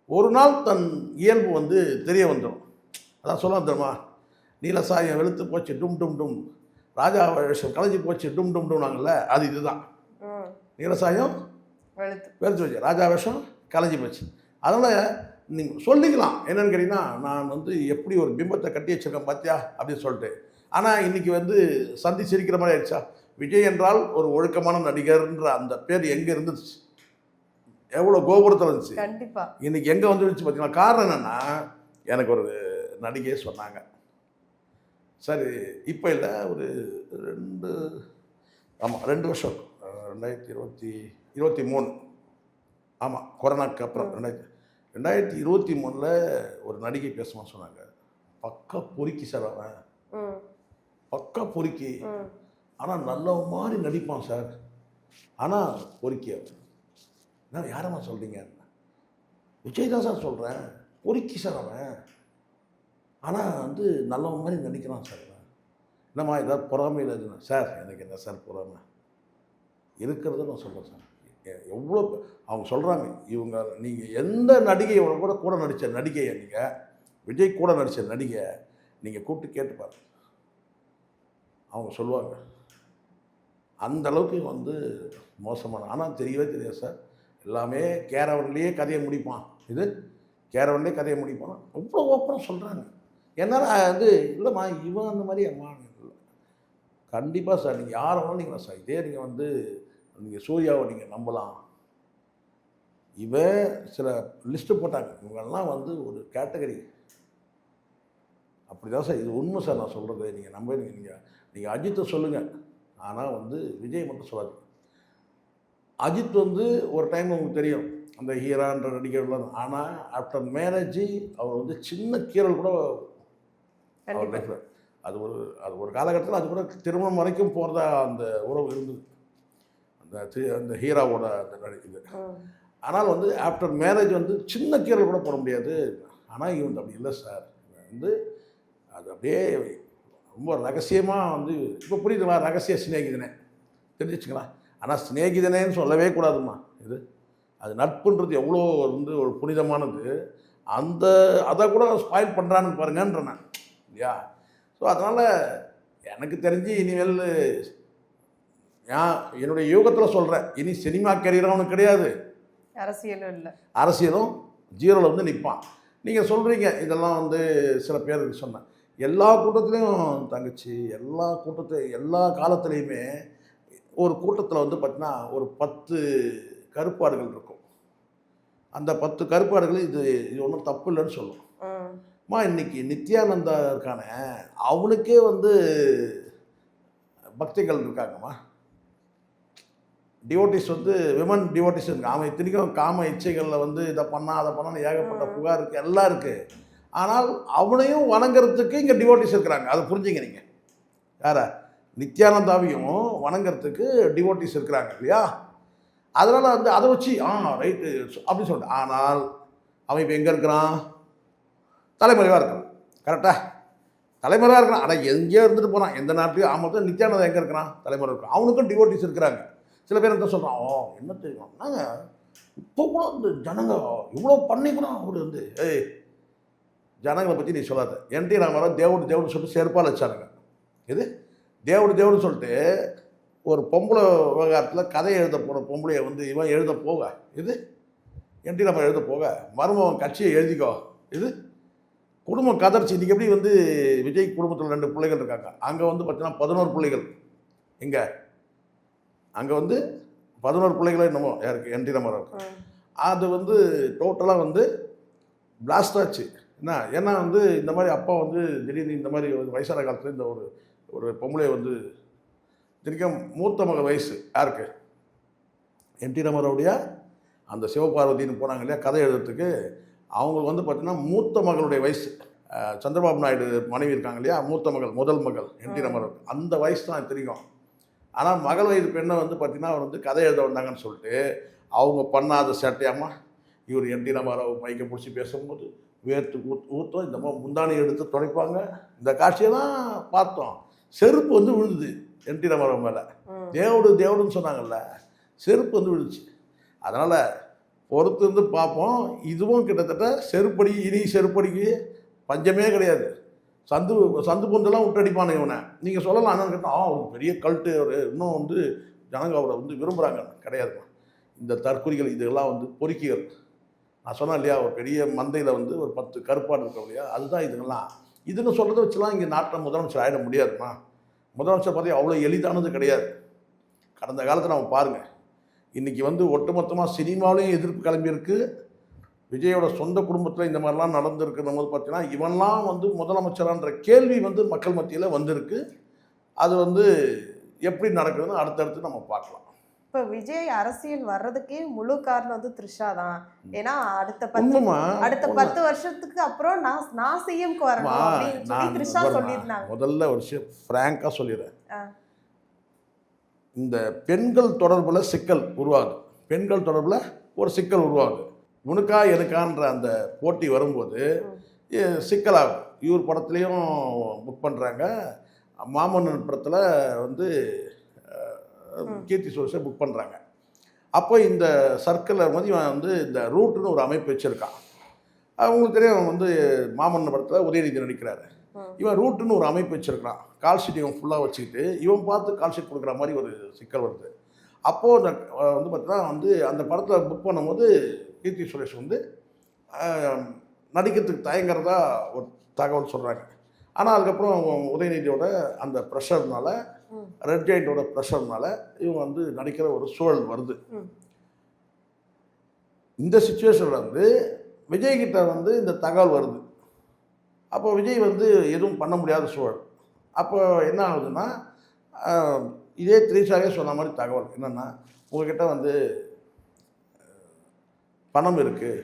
ஒரு நாள் தன் இயல்பு வந்து தெரிய வந்துடும். அதான் சொல்லலாம் தெரியுமா, நீலசாயம் வெளுத்து போச்சு டும் டும் டும், ராஜா வேஷம் கலைஞ்சி போச்சு டும் டும் டும்னாங்கல்ல, அது இதுதான். நீலசாயம் வெளுத்து போச்சு, ராஜா வேஷம் கலைஞ்சி போச்சு. அதனால் நீங்கள் சொல்லிக்கலாம் என்னென்னு கேட்டிங்கன்னா, நான் வந்து எப்படி ஒரு பிம்பத்தை கட்டி வச்சிருக்கேன் பார்த்தியா அப்படின்னு சொல்லிட்டு. ஆனால் இன்றைக்கி வந்து சந்தி சிரிக்கிற மாதிரி ஆயிடுச்சா. விஜய் என்றால் ஒரு ஒழுக்கமான நடிகர்ன்ற அந்த பேர் எங்கே இருந்துச்சு, எவ்வளோ கோபுரத்தில் இருந்துச்சு, கண்டிப்பாக இன்றைக்கி எங்கே வந்துருச்சு பார்த்தீங்களா. காரணம் என்னென்னா, எனக்கு ஒரு நடிகையே சொன்னாங்க, சரி இப்போ இல்லை ஒரு 2 வருஷம் 2023, ஆமாம் கொரோனாக்கு அப்புறம் 2023 ஒரு நடிகை பேசுமா சொன்னாங்க. பக்கா பொறுக்கி சார், அவன் பக்கா பொறுக்கி, ஆனால் நல்ல மாதிரி நடிப்பான் சார், ஆனால் பொறுக்கி. நான் யாரம்மா சொல்கிறீங்க? விஜய் தான் சார் சொல்கிறேன், பொறுக்கி சார் அவன், ஆனால் வந்து நல்ல மாதிரி நடிக்கிறான் சார். என்னம்மா ஏதாவது பொறாமையில் இருக்குண்ணா சார்? எனக்கு என்ன சார் பொறாமை இருக்கிறத நான் சொல்கிறேன் சார். எவ்வளோ அவங்க சொல்கிறாங்க, இவங்க நீங்கள் எந்த நடிகையோட கூட நடித்த நடிகையை, நீங்கள் விஜய் கூட நடித்த நடிகை நீங்கள் கூப்பிட்டு கேட்டுப்பாரு, அவங்க சொல்லுவாங்க அந்த அளவுக்கு வந்து மோசமான. ஆனால் தெரியவே தெரியாது சார், எல்லாமே கேரவன்லேயே கதையை முடிப்பான், இது கேரவன்லேயே கதையை முடிப்பான், அவ்வளோ ஓப்பனாக சொல்கிறாங்க. என்னால் வந்து இல்லைம்மா இவன் அந்த மாதிரி அம்மா இல்லை. கண்டிப்பாக சார், நீங்கள் யாரை வேணாலும் சார், இதே நீங்கள் வந்து நீங்கள் சூர்யாவை நீங்கள் நம்பலாம். இவன் சில லிஸ்ட்டு போட்டாங்க, இவங்கெல்லாம் வந்து ஒரு கேட்டகரி, அப்படி தான் சார், இது உண்மை சார் நான் சொல்கிறது. நீங்கள் நீங்கள் அஜித்தை சொல்லுங்கள், ஆனால் வந்து விஜய் மட்டும் சொல்லாது. அஜித் வந்து ஒரு டைம் உங்களுக்கு தெரியும், அந்த ஹீரான்ற நடிகர்லாம், ஆனால் ஆஃப்டர் மேரேஜ் அவர் வந்து சின்ன கீரல் கூட அவர் லைஃப்பில், அது ஒரு காலகட்டத்தில் அது கூட திருமணம் வரைக்கும் போகிறதா அந்த உறவு இருந்தது, அந்த ஹீராவோட அந்த இது. ஆனால் வந்து ஆஃப்டர் மேரேஜ் வந்து சின்ன கீரல் கூட போட முடியாது. ஆனால் இவன் அப்படி இல்லை சார், வந்து அது அப்படியே ரொம்ப ரகசியமாக வந்து, இப்போ புரியுதுங்களா, ரகசிய சிநேகிதனே தெரிஞ்சிச்சுங்களா. ஆனால் சிநேகிதனேன்னு சொல்லவே கூடாதுமா, இது அது நட்புன்றது எவ்வளோ வந்து ஒரு புனிதமானது, அதை கூட ஸ்பாயில் பண்ணுறான்னு பாருங்கன்ற நான் இல்லையா. ஸோ அதனால் எனக்கு தெரிஞ்சு இனிமேல் என்னுடைய யோகத்தில் சொல்கிறேன், இனி சினிமா கரியரும் அவனுக்கு கிடையாது, அரசியலும் இல்லை, அரசியலும் ஜீரோவில் வந்து நிற்பான். நீங்கள் சொல்கிறீங்க இதெல்லாம் வந்து சில பேருக்கு சொன்னேன், எல்லா கூட்டத்துலேயும் தங்கச்சி, எல்லா காலத்துலேயுமே ஒரு கூட்டத்தில் வந்து பார்த்தீங்கன்னா ஒரு 10 கருப்பாடுகள் இருக்கும். அந்த 10 கருப்பாடுகள் இது ஒன்றும் தப்பு இல்லைன்னு சொல்லும். இன்னைக்கு நித்யானந்தா இருக்கான, அவனுக்கே வந்து பக்திகள் இருக்காங்கம்மா, டிவோட்டிஸ் வந்து விமன் டிவோட்டிஸ் இருக்கு. அவன் இத்தனைக்கும் காம இச்சைகளில் வந்து இதை பண்ணா அதை பண்ணான்னு ஏகப்பட்ட புகார் இருக்குது, எல்லாம் இருக்குது. ஆனால் அவனையும் வணங்குறதுக்கு இங்கே டிவோட்டிஸ் இருக்கிறாங்க, அதை புரிஞ்சுங்க நீங்கள். யாரை? நித்யானந்தாவையும் வணங்குறதுக்கு டிவோட்டிஸ் இருக்கிறாங்க இல்லையா. அதனால் வந்து அதை வச்சு ரைட்டு அப்படின்னு சொல்லிட்டு, ஆனால் அவன் இப்போ எங்கே இருக்கிறான்? தலைமறைவாக இருக்கிறான். கரெக்டாக தலைமறைவாக இருக்கிறான். ஆனால் எங்கேயோ இருந்துட்டு போகிறான், எந்த நாட்லையும். ஆமாம், நித்யானந்தா எங்கே இருக்கிறான்? தலைமறை இருக்கிறான். அவனுக்கும் டிவோட்டிஸ் இருக்கிறாங்க. சில பேர் என்ன சொல்கிறான், என்ன தெரியும் நாங்கள் இப்போ கூட வந்து ஜனங்க இவ்வளோ பண்ணி கூட அவர் வந்து ஜனங்களை பற்றி நீ சொல்லாத. என்டி ராமராவ் தேவோடு சொல்லிட்டு செருப்பால் வச்சானுங்க. இது தேவோடு சொல்லிட்டு ஒரு பொம்பளை விவகாரத்தில் கதை எழுத போகிற பொம்பளையை வந்து இவன் எழுத போக இது என்டி நம்ம எழுத போக மருமகன் கட்சியை எழுதிக்கோ இது குடும்பம் கதர்ச்சி. இன்றைக்கி எப்படி வந்து விஜய் குடும்பத்தில் 2 பிள்ளைகள் இருக்காங்க, அங்கே வந்து பார்த்தீங்கன்னா 11 பிள்ளைகள். எங்கே அங்கே வந்து 11 பிள்ளைகளோ என்னமோ யாருக்கு என்டி ராமாராவுக்கு. அது வந்து டோட்டலாக வந்து பிளாஸ்ட் ஆச்சு. ஏன்னா வந்து இந்த மாதிரி அப்பா வந்து திடீர்னு இந்த மாதிரி வயசான காலத்தில் இந்த ஒரு பொம்பளை வந்து திடீர்னு மூத்த மகள் வயசு யாருக்கு என்டி ராமாராவுடைய அந்த சிவபார்வதினு போனாங்க இல்லையா கதை எழுதுறதுக்கு, அவங்களுக்கு வந்து பார்த்திங்கன்னா மூத்த மகளுடைய வயசு. சந்திரபாபு நாயுடு மனைவி இருக்காங்க இல்லையா, மூத்த மகள் முதல் மகள் என்டி ராமாராவ், அந்த வயசு தான் தெரியும். ஆனால் மகள் வயது பெண்ணை வந்து பார்த்திங்கன்னா அவர் வந்து கதை எழுத வந்தாங்கன்னு சொல்லிட்டு அவங்க பண்ணாத சேட்டையாமா இவர் என்டி ராமாராவ் மைக்கை பிடிச்சி பேசும்போது வேர்த்து ஊற்றும், இந்த மாதிரி முந்தானி எடுத்து துடைப்பாங்க. இந்த காட்சியெல்லாம் பார்த்தோம். செருப்பு வந்து விழுந்துது என்டி ராமாராவ் மேலே. தேவடுன்னு சொன்னாங்கல்ல, செருப்பு வந்து விழுந்துச்சு. அதனால் பொறுத்து இருந்து பார்ப்போம். இதுவும் கிட்டத்தட்ட செருப்படி, இனி செருப்படிக்கு பஞ்சமே கிடையாது. சந்து பொந்தெல்லாம் விட்டடிப்பானு இவனை. நீங்கள் சொல்லலாம் என்னன்னு கேட்டால் அவருக்கு பெரிய கல்ட்டு, அவர் இன்னும் வந்து ஜனங்க அவரை வந்து விரும்புகிறாங்க. கிடையாதுமா, இந்த தற்கொலைகள் இதெல்லாம் வந்து பொறுக்கிகள். நான் சொன்னேன் இல்லையா, ஒரு பெரிய மந்தையில் வந்து ஒரு 10 கருப்பாடு இருக்கோம் இல்லையா, அதுதான் இதுங்கெல்லாம். இதுன்னு சொல்கிறத வச்சுலாம் இங்கே நாட்டில் முதலமைச்சர் ஆகிட முடியாதுமா. முதலமைச்சர் பதவி அவ்வளோ எளிதானது கிடையாது. கடந்த காலத்தில் நம்ம பாருங்கள், இன்றைக்கி வந்து ஒட்டுமொத்தமாக சினிமாவிலையும் எதிர்ப்பு கிளம்பியிருக்கு. விஜயோட சொந்த குடும்பத்தில் இந்த மாதிரிலாம் நடந்திருக்குன்னு போது பார்த்தீங்கன்னா இவன்லாம் வந்து முதலமைச்சரான்ற கேள்வி வந்து மக்கள் மத்தியில் வந்திருக்கு. அது வந்து எப்படி நடக்குதுன்னு அடுத்தடுத்து நம்ம பார்க்கலாம். இப்போ விஜய் அரசியல் வர்றதுக்கே முழு காரணம் வந்து த்ரிஷா தான். ஏன்னா அடுத்த 10 வருஷத்துக்கு அப்புறம் நான் சிஎம்க்கு வரணும் அப்படின்னு சொல்லி த்ரிஷா சொல்லியிருந்தாங்க. முதல்ல ஒரு விஷயம் ஃப்ராங்காக சொல்லிடுறேன். இந்த பெண்கள் தொடர்பில் சிக்கல் உருவாகுது. பெண்கள் தொடர்பில் ஒரு சிக்கல் உருவாகுது. உனக்கா எனக்கான்ற அந்த போட்டி வரும்போது சிக்கலாகும். இவர் படத்துலேயும் புக் பண்ணுறாங்க, மாமன்னன் படத்தில் வந்து கீர்த்தி சுரேஷை புக் பண்ணுறாங்க. அப்போ இந்த சர்க்கிளில் வந்து இவன் வந்து இந்த ரூட்டுன்னு ஒரு அமைப்பு வச்சுருக்கான். அவங்களுக்கு தெரியும், அவன் வந்து மாமன்னன் படத்தில் உதயநிதி நடிக்கிறாரு. இவன் ரூட்டுன்னு ஒரு அமைப்பு வச்சுருக்கான். கால் ஷீட் இவன் ஃபுல்லாக வச்சுக்கிட்டு இவன் பார்த்து கால் ஷீட் கொடுக்குற மாதிரி ஒரு சிக்கல் வருது. அப்போது அந்த வந்து பார்த்தீங்கன்னா வந்து அந்த படத்தில் புக் பண்ணும்போது கீர்த்தி சுரேஷ் வந்து நடிக்கிறதுக்கு தயங்குறதா ஒரு தகவல் சொல்கிறாங்க. ஆனால் அதுக்கப்புறம் உதயநிதியோட அந்த ப்ரெஷர்னால, ரெட் ஜெயிண்டோட ப்ரெஷர்னால இவங்க வந்து நடிக்கிற ஒரு சூழல் வருது. இந்த சுச்சுவேஷனில் வந்து விஜய்கிட்ட வந்து இந்த தகவல் வருது. அப்போ விஜய் வந்து எதுவும் பண்ண முடியாத சூழல். அப்போ என்ன ஆகுதுன்னா, இதே த்ரீஷாவே சொன்ன மாதிரி தகவல் என்னென்னா, உங்கள்கிட்ட வந்து பணம் இருக்குது,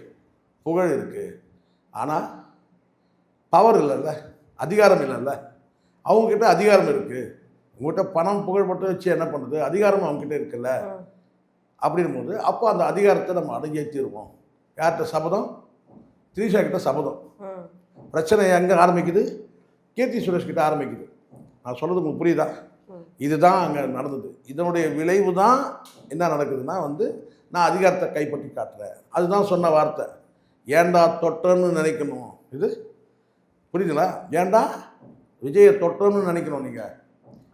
புகழ் இருக்குது, ஆனால் பவர் இல்லைல்ல, அதிகாரம் இல்லைல்ல. அவங்கக்கிட்ட அதிகாரம் இருக்குது, உங்கள்கிட்ட பணம் புகழ் மட்டும் வச்சு என்ன பண்ணுறது, அதிகாரம் அவங்ககிட்ட இருக்குல்ல. அப்படின் போது அப்போ அந்த அதிகாரத்தை நம்ம அடங்கியே தீருவோம். யார்கிட்ட சபதம்? த்ரீஷா கிட்ட சபதம். பிரச்சனை எங்கே ஆரம்பிக்குது? கீர்த்தி சுரேஷ் கிட்ட ஆரம்பிக்குது. நான் சொல்கிறது உங்களுக்கு புரியுதா? இதுதான் அங்கே நடந்தது. இதனுடைய விளைவு தான் என்ன நடக்குதுன்னா வந்து நான் அதிகாரத்தை கைப்பற்றி காட்டுறேன். அதுதான் சொன்ன வார்த்தை. ஏண்டா தொட்டன்னு நினைக்கணும். இது புரியுதுங்களா? ஏண்டா விஜயை தொட்டன்னு நினைக்கணும். நீங்கள்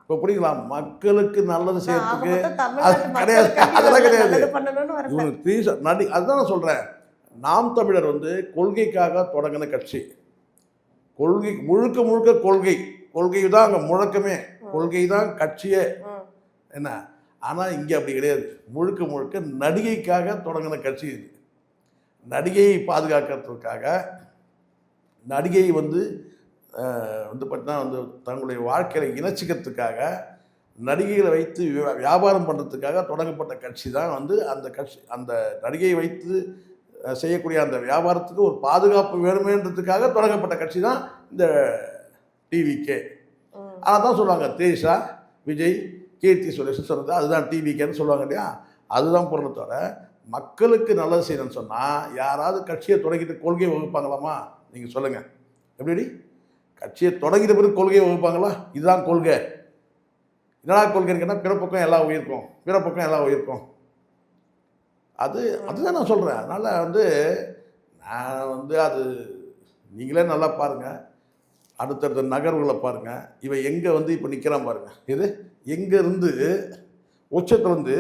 இப்போ புரியுங்களா? மக்களுக்கு நல்லது செய்யறதுக்கு அது கிடையாது, அதெல்லாம் கிடையாது. இவங்க த்ரீஷா அதுதான் நான் சொல்கிறேன். நாம் தமிழர் வந்து கொள்கைக்காக தொடங்கின கட்சி. கொள்கை முழுக்க முழுக்க கொள்கை தான் அங்கே முழக்கமே, கொள்கை தான் கட்சியே என்ன. ஆனால் இங்கே அப்படி கிடையாது. முழுக்க முழுக்க நடிகைக்காக தொடங்கின கட்சி இது. நடிகையை பாதுகாக்கிறதுக்காக, நடிகையை வந்து பார்த்தீங்கன்னா வந்து தங்களுடைய வாழ்க்கையில் இணைச்சிக்கிறதுக்காக, நடிகைகளை வைத்து வியாபாரம் பண்ணுறதுக்காக தொடங்கப்பட்ட கட்சி தான் வந்து அந்த கட்சி. அந்த நடிகையை வைத்து செய்யக்கூடிய அந்த வியாபாரத்துக்கு ஒரு பாதுகாப்பு வேணுமேன்றதுக்காக தொடங்கப்பட்ட கட்சி தான் இந்த டிவிகே. அதை தான் சொல்லுவாங்க த்ரீஷா, விஜய், கீர்த்தி சுரேஷ் சொன்னது அதுதான் டிவிகேன்னு சொல்லுவாங்க இல்லையா. அதுதான் பொருளை தவிர மக்களுக்கு நல்லது செய்யணும்னு சொன்னால் யாராவது கட்சியை தொடங்கிட்டு கொள்கையை வகுப்பாங்களாமா? நீங்கள் சொல்லுங்கள். எப்படி கட்சியை தொடங்கிட்ட பிறகு கொள்கையை வகுப்பாங்களா? இதுதான் கொள்கை. என்னடா கொள்கைன்னு கேட்டால் பிறப்பக்கம் எல்லா உயிருக்கும், பிறப்பக்கம் எல்லா உயிருக்கும். அதுதான் நான் சொல்கிறேன். அதனால் வந்து நான் வந்து அது நீங்களே நல்லா பாருங்கள், அடுத்தடுத்த நகர்வுகளை பாருங்கள். இவன் எங்கே வந்து இப்போ நிற்கிறான் பாருங்கள். இது எங்கேருந்து உச்சத்தில் வந்து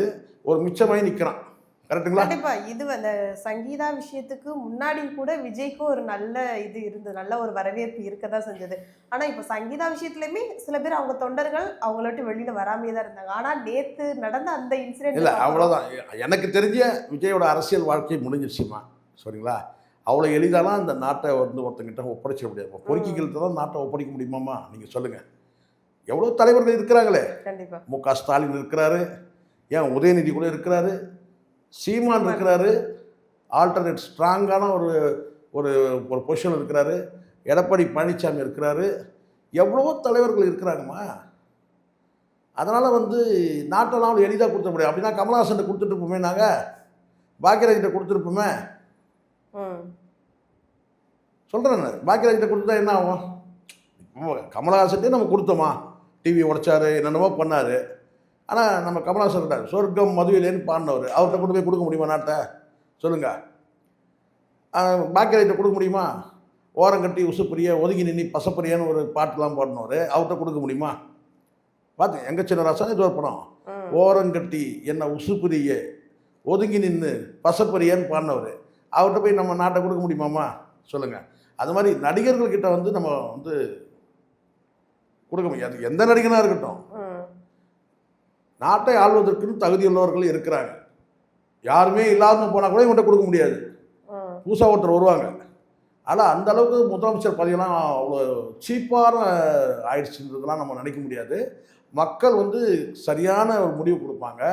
ஒரு மிச்சமாகி நிற்கிறான். கரெக்டுங்களா? கண்டிப்பா இது அந்த சங்கீதா விஷயத்துக்கு முன்னாடி கூட விஜய்க்கும் ஒரு நல்ல இது இருந்தது, நல்ல ஒரு வரவேற்பு இருக்கதான் செஞ்சது. ஆனா இப்ப சங்கீதா விஷயத்துலயுமே சில பேர் அவங்க தொண்டர்கள் அவங்கள விட்டு வெளியில வராமே தான் இருந்தாங்க. ஆனா நேத்து நடந்த அந்த இல்லை, இன்சிடென்ட் அவ்வளோதான். எனக்கு தெரிஞ்ச விஜயோட அரசியல் வாழ்க்கை முடிஞ்சிருச்சுமா. சரிங்களா? அவ்வளோ எளிதாலாம் இந்த நாட்டை வந்து ஒருத்தங்கிட்ட ஒப்படைச்சிட முடியாது. பொறுக்கிகள்கிட்ட தான் நாட்டை ஒப்படைக்க முடியுமாம்மா? நீங்கள் சொல்லுங்கள். எவ்வளோ தலைவர்கள் இருக்கிறாங்களே. கண்டிப்பா மு.க. ஸ்டாலின் இருக்கிறாரு, ஏன் உதயநிதி கூட இருக்கிறாரு, சீமான் இருக்கிறாரு, ஆல்டர்னேட் ஸ்ட்ராங்கான ஒரு ஒரு ஒரு பொசிஷன் இருக்கிறாரு, எடப்பாடி பழனிசாமி இருக்கிறாரு, எவ்வளவோ தலைவர்கள் இருக்கிறாங்கம்மா. அதனால் வந்து நாட்டெல்லாம் அவ்வளோ எளிதாக கொடுத்த முடியாது. அப்படின்னா கமலஹாசன் கொடுத்துட்ருப்போமே, நாங்கள் பாக்கியராஜ்கிட்ட கொடுத்துருப்போமே. சொல்கிறேன், பாக்கியராஜ்கிட்ட கொடுத்தா என்ன ஆகும்? கமலஹாசன்ட்டே நம்ம கொடுத்தோமா? டிவி உடைச்சாரு, என்னென்னமோ பண்ணார். ஆனால் நம்ம கமலஹாசன் கிட்ட சொர்க்கம் மதுவிலேன்னு பாடினவர், அவர்கிட்ட கொண்டு போய் கொடுக்க முடியுமா நாட்டை? சொல்லுங்கள். பாக்கியராஜ்கிட்ட கொடுக்க முடியுமா? ஓரங்கட்டி உசுப்பிரிய ஒதுங்கி நின்று பசப்பரியான்னு ஒரு பாட்டுலாம் பாடினவர், அவர்கிட்ட கொடுக்க முடியுமா? பார்த்து எங்கள் சின்ன ராசா இது ஒரு படம், ஓரங்கட்டி என்ன உசுப்பிரிய ஒதுங்கி நின்று பசப்பரியான்னு பாடினவர், அவர்கிட்ட போய் நம்ம நாட்டை கொடுக்க முடியுமாம்மா? சொல்லுங்கள். அது மாதிரி நடிகர்கள்கிட்ட வந்து நம்ம வந்து கொடுக்க முடியாது. எந்த நடிகனாக இருக்கட்டும், நாட்டை ஆள்வதற்குன்னு தகுதியுள்ளவர்கள் இருக்கிறாங்க. யாருமே இல்லாமல் போனால் கூட இவன்கிட்ட கொடுக்க முடியாது. புதுசாக ஒருத்தர் வருவாங்க. ஆனால் அந்த அளவுக்கு முதலமைச்சர் பதவியெல்லாம் அவ்வளோ சீப்பான ஆயிடுச்சுன்றதுலாம் நம்ம நினைக்க முடியாது. மக்கள் வந்து சரியான ஒரு முடிவு கொடுப்பாங்க.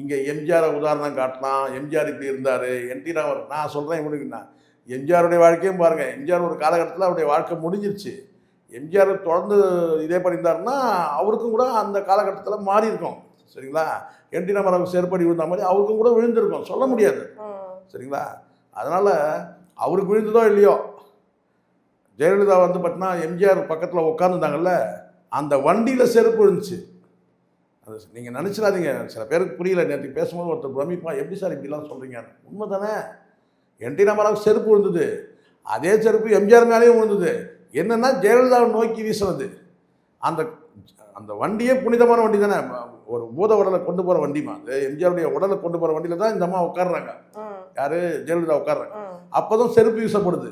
இங்கே எம்ஜிஆரை உதாரணம் காட்டலாம். எம்ஜிஆர் இப்படி இருந்தார், என்டி ராமர். நான் சொல்கிறேன் இவனுக்குண்ணா, எம்ஜிஆருடைய வாழ்க்கையும் பாருங்கள். எம்ஜிஆர் ஒரு காலகட்டத்தில் அவருடைய வாழ்க்கை முடிஞ்சிருச்சு. எம்ஜிஆர் தொடர்ந்து இதே பண்ணியிருந்தாருன்னா அவருக்கும் கூட அந்த காலகட்டத்தில் மாறி இருக்கும். சரிங்களா? என்டி ராமராவுக்கு செருப்படி விழுந்த மாதிரி அவருக்கும் கூட விழுந்திருக்கும், சொல்ல முடியாது. சரிங்களா? அதனால் அவருக்கு விழுந்ததோ இல்லையோ, ஜெயலலிதா வந்து பார்த்தீங்கன்னா எம்ஜிஆர் பக்கத்தில் உட்காந்துருந்தாங்கல்ல, அந்த வண்டியில் செருப்பு விழுந்துச்சு. அது நீங்கள் நினச்சிடாதீங்க, சில பேருக்கு புரியல. நேற்று பேசும்போது ஒருத்தர் பிரமிப்பா, எப்படி சார் இப்படிலாம் சொல்கிறீங்க? உண்மை தானே. என்டி ராமராவுக்கு செருப்பு விழுந்தது, அதே செருப்பு எம்ஜிஆர் மேலேயும் விழுந்தது. என்னென்னா ஜெயலலிதாவை நோக்கி வீசுறது. அந்த அந்த வண்டியே புனிதமான வண்டி தானே, ஒரு பூத உடலை கொண்டு போகிற வண்டிமா. அது எம்ஜிஆருடைய உடலை கொண்டு போகிற வண்டியில் தான் இந்த அம்மா உட்காடுறாங்க. யார்? ஜெயலலிதா உட்காடுறாங்க. அப்போ தான் செருப்பு வீசப்படுது.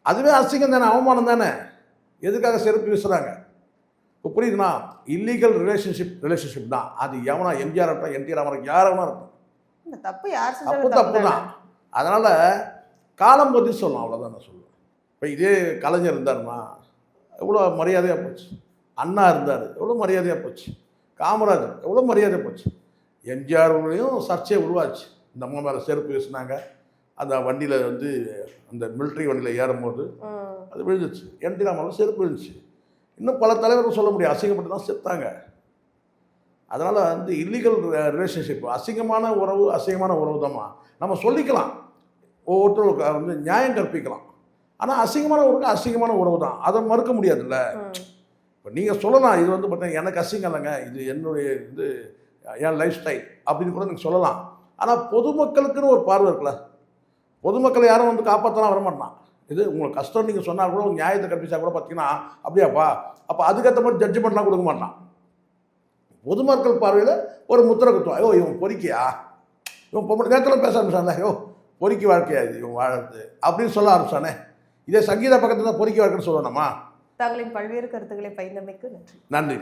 அதுவே அசிங்கம் தானே, அவமானம் தானே. எதுக்காக செருப்பு வீசுகிறாங்க? இப்போ புரியுதுண்ணா? இல்லீகல் ரிலேஷன்ஷிப் தான் அது. எவனா எம்ஜிஆர் இருக்கட்டும், என்டி ராமராவுக்கு யாரவனா இருக்கும், தப்பு யார் தப்பு தப்பு தான். அதனால் காலம் பற்றி சொல்லலாம், அவ்வளோதான் நான் சொல்லுவேன். இப்போ இதே கலைஞர் இருந்தாருன்னா எவ்வளோ மரியாதையாக போச்சு. அண்ணா இருந்தார், எவ்வளோ மரியாதையாக போச்சு. காமராஜர் எவ்வளோ மரியாதையாக போச்சு. எம்ஜிஆர்லையும் சர்ச்சையை உருவாச்சு. இந்த அம்மா மேலே செருப்பு வீசினாங்க, அந்த வண்டியில் வந்து அந்த மிலிட்ரி வண்டியில் ஏறும்போது அது விழுந்துச்சு. என்டி ராமராவும் செருப்பு விழுந்துச்சு. இன்னும் பல தலைவர்கள் சொல்ல முடியும், அசிங்கப்பட்டு தான் செத்தாங்க. அதனால் வந்து இல்லீகல் ரிலேஷன்ஷிப், அசிங்கமான உறவு தான்மா. நம்ம சொல்லிக்கலாம், ஒவ்வொருத்தரும் வந்து நியாயம் கற்பிக்கலாம். ஆனால் அசிங்கமான உறவு தான், அதை மறுக்க முடியாதுல்ல. இப்போ நீங்கள் சொல்லலாம், இது வந்து பார்த்தீங்கன்னா எனக்கு அசிங்கம் இல்லைங்க, இது என்னுடைய இது என் லைஃப் ஸ்டைல் அப்படின்னு கூட நீங்கள் சொல்லலாம். ஆனால் பொதுமக்களுக்குன்னு ஒரு பார்வை இருக்குல்ல. பொதுமக்களை யாரும் வந்து காப்பாற்றலாம் வரமாட்டான். இது உங்களுக்கு கஷ்டம் நீங்கள் சொன்னால் கூட உங்கள் நியாயத்தை கற்பிச்சா கூட பார்த்தீங்கன்னா அப்படியாப்பா, அப்போ அதுக்கேற்ற மாதிரி ஜட்ஜ்மெண்ட்லாம் கொடுக்க மாட்டான். பொதுமக்கள் பார்வையில் ஒரு முத்திரை குத்துவான். ஐயோ இவன் பொறிக்கையா, இவன் பொம்பளை நேரத்தில் பேச ஆரம்பிச்சானே, ஐயோ பொறிக்கை வாழ்க்கையா இது இவன் வாழறது அப்படின்னு சொல்ல ஆரம்பிச்சானே. இதே சங்கீதா பக்கத்தில் தான் பொறிக்கை வாழ்க்கைன்னு சொல்லணுமா? தங்களின் பல்வேறு கருத்துக்களை பகிர்ந்தமைக்கு நன்றி. நன்றி.